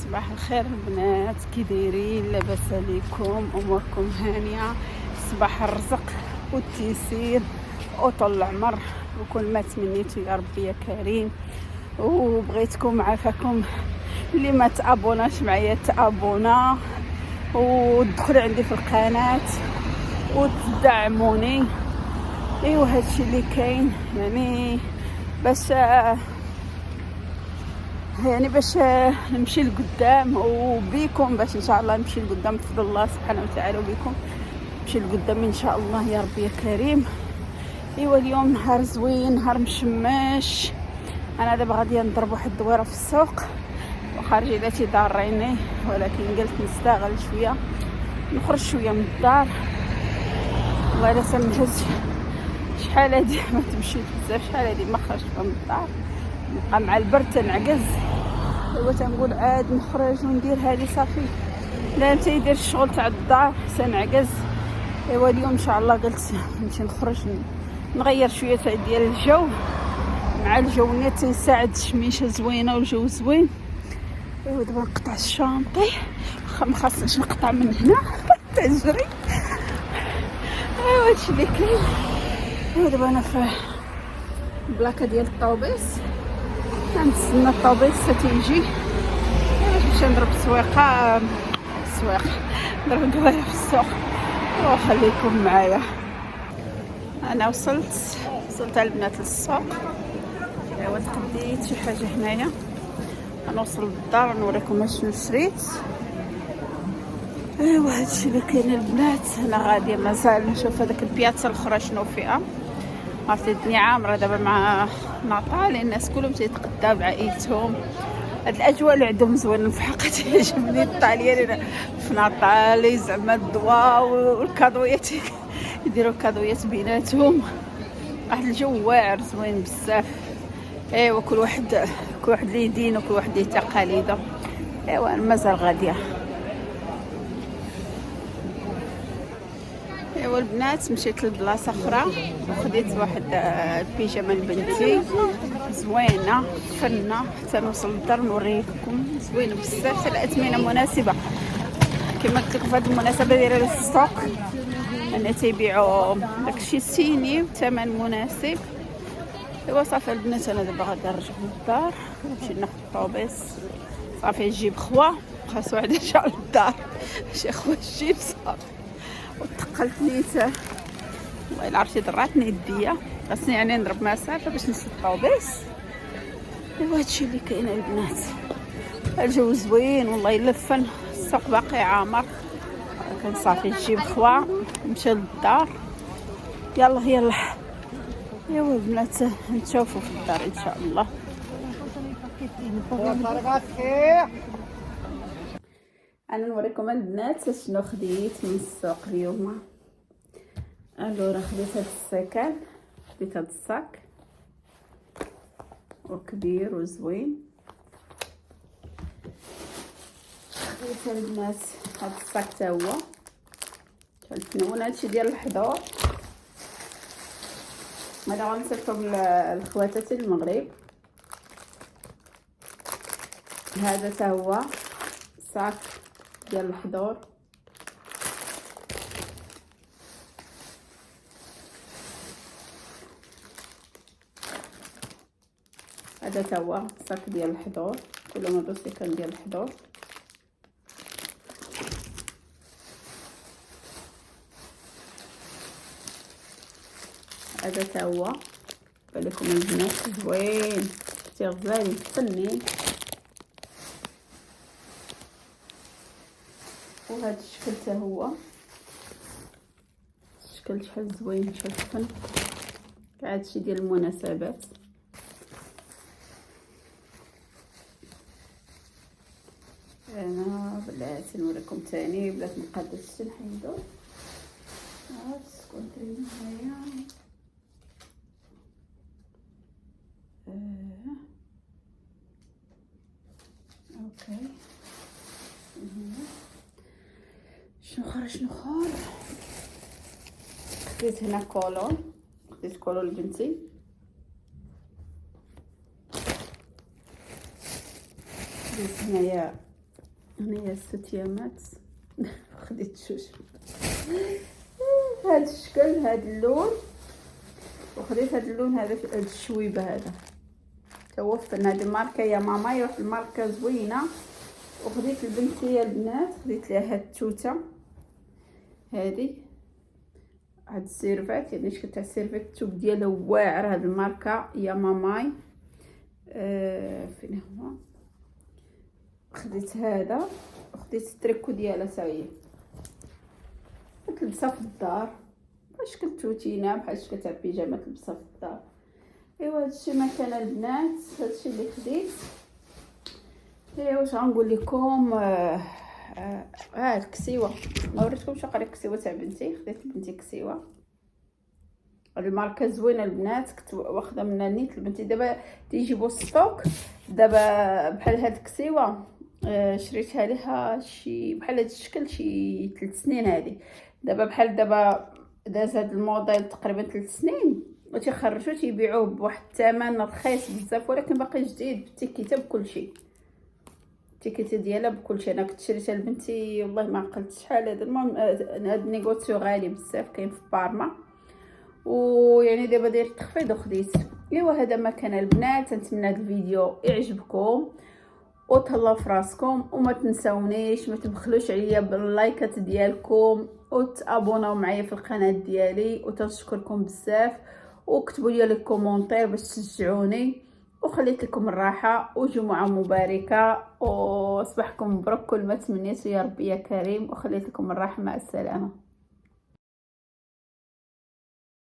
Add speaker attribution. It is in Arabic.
Speaker 1: صباح الخير البنات، كي دايرين؟ لاباس عليكم؟ اموركم هانيه؟ صباح الرزق والتيسير وطول العمر وكل ما تمنيتو يا ربي يا كريم. وبغيتكم عافاكم اللي ما تابوناش معايا تابونا ودخلوا عندي في القناه وتدعموني. ايوا هادشي اللي كاين، باش نمشي لقدام وبيكم، باش ان شاء الله نمشي لقدام بفضل الله سبحانه وتعالى، وبيكم نمشي لقدام ان شاء الله يا ربي يا كريم. ايوا اليوم نهار زوين، نهار مشمش. انا دابا غاديه نضرب واحد الدويره في السوق وخارجه داتي ضاريني، ولكن قلت نستغل شويه نخرج شويه من الدار. والله الا سنهز شحال هادي ما تمشيت بزاف، شحال هادي ما خرجت من الدار، نبقى مع البرد تنعكز. ايوا تنقول عاد نخرج وندير هذه صافي، لا تيدير الشغل تاع الدار سنعكز. ايوا اليوم ان شاء الله قلت نمشي نخرج نغير شويه ديال الجو، مع الجو نيت تنساعد الشميشه زوينه والجو زوين. ايوا دابا نقطع الشانطي، ما خاصنيش نقطع من هنا تجري. ايوا هادشي اللي كاين. ايوا دابا انا في البلاكه ديال الطوبيس، نستنى الطوبيس تيجي باش نمشي نضرب السويقه نضرب دويره في السوق وخليكم معايا. انا وصلت البنات للسوق. ايوا تقديت شي حاجه هنايا، غنوصل للدار نوريكم شنو شريت. ايوا هادشي اللي كاين البنات. انا غاديه مازال نشوف هذاك البياتزا الاخرى شنو فيها. عرفتي الدنيا عامره دابا مع ناطال، الناس كلهم تيتقداو بعائلتهم. هاد الاجواء اللي عندهم زوين في حقيقه تعجبني. الطاليان في ناطال زعما الضواء والكادويات يديروا كادويات بيناتهم، واحد الجو واعر زوين بزاف. ايوا كل واحد ليه دين وكل واحد ليه تقاليده. ايوا انا مازال غاديه. ايوا البنات مشيت لبلاصه اخرى وخديت واحد البيجامه لبنتي زوينه فنه، حتى نوصل للدار نوريكم. زوينه بزاف، الاثمنه مناسبه كما قلت لكم. في هذه المناسبه دايره الستوك ان تيبيعوا داكشي الصيني بثمن مناسب. ايوا صافي البنات، انا دابا غادي نرجع للدار نمشي ناخذ الطوبيس. صافي نجيب خوا، خاص واحد يرجع للدار شي خوا نجيب صافي. وتقلت نيت، والله الا عرفتي ضراتني يديا، خاصني يعني نضرب مسافه باش نشد الطوبيس. ايوا هادشي اللي كاين البنات. الجو زوين والله الا فن، السوق باقي عامر. كان صافي نجيب خوا نمشي للدار. يلا ايوا البنات نتشوفوا في الدار ان شاء الله. انا نوريكم البنات شنو خديت من السوق اليوم. الو خديت هاد الساكان، خديت هاد الصاك وكبير وزوين. خديت البنات هاد الصاك تا هو الفنون، هادشي ديال الحضور. هذا غنصيفطو لخواتاتي المغرب. هذا تا هو صاك ديال الحضور. هذا تا هو صاك ديال الحضور، كلهم هادو سيكان ديال الحضور. هذا تا هو بالكم البنات زوين، شتي غزالي فني. وهذا الشكل تا هو، الشكل شحال زوين شحال فن. هادشي ديال المناسبات. انا بلاتي نوريكم تاني بلات مقدسش نحيدو هاد السكونتري هنايا. اوكي شنو خرج خديت هنا كولون، خديت كولون لبنتي. خديت هنايا هنايا الستيامات. خديت جوج هاد الشكل، هاد اللون، وخديت هاد اللون هذا، هاد الشويبه هذا توفن. هاد الماركه يا ماما، واحد الماركه زوينه. وخديت لبنتي البنات، خديت لها هاد التوته هادي، هاد السيرفات، يعني شكل تاع السيرفات التوب ديالها واعر. هاد الماركه يا ماماي. فين هو؟ خديت هذا، وخديت التريكو ديالها ساهي، تلبسها في الدار بحال شكل توتينه، بحال شكل تاع بيجامه تلبسها في الدار. ايوا هادشي ما كان البنات، هادشي اللي خديت. ايوا واش غنقول لكم، الكسيوه، ما وريتكمش قرا الكسيوه تاع بنتي. خديت لبنتي كسيوه، الماركه زوينه البنات، كنت واخده من النيت لبنتي. دابا تيجيبوا ستوك دابا بحال هاد الكسيوه، شريتها لها شي بحال هاد الشكل شي 3 سنين هادي. دابا بحال دابا داز هاد الموديل تقريبا 3 سنين، وتيخرجوا تيبيعوه بواحد الثمن رخيص بزاف، ولكن باقي جديد بالتيكيته بكلشي، التيكيته ديالها بكلشي. انا كنت شريتها لبنتي والله ما عقلت شحال هذا. المهم هاد النيغوتيو غالي بزاف، كاين في بارما، ويعني دابا داير تخفيض وخديت. ايوا هذا ما كان البنات. نتمنى هذا الفيديو يعجبكم وتهلاو في راسكم، وما تنساونيش، ما تبخلوش عليا باللايكات ديالكم، وتابوناو معايا في القناه ديالي، وتنشكركم بزاف. وكتبوا لي الكومونتير باش تشجعوني، وخليت لكم الراحه وجمعه مباركه وصباحكم مبروك. كل ما تمنيتو يا ربي يا كريم، وخليت لكم الراحه. مع السلامه.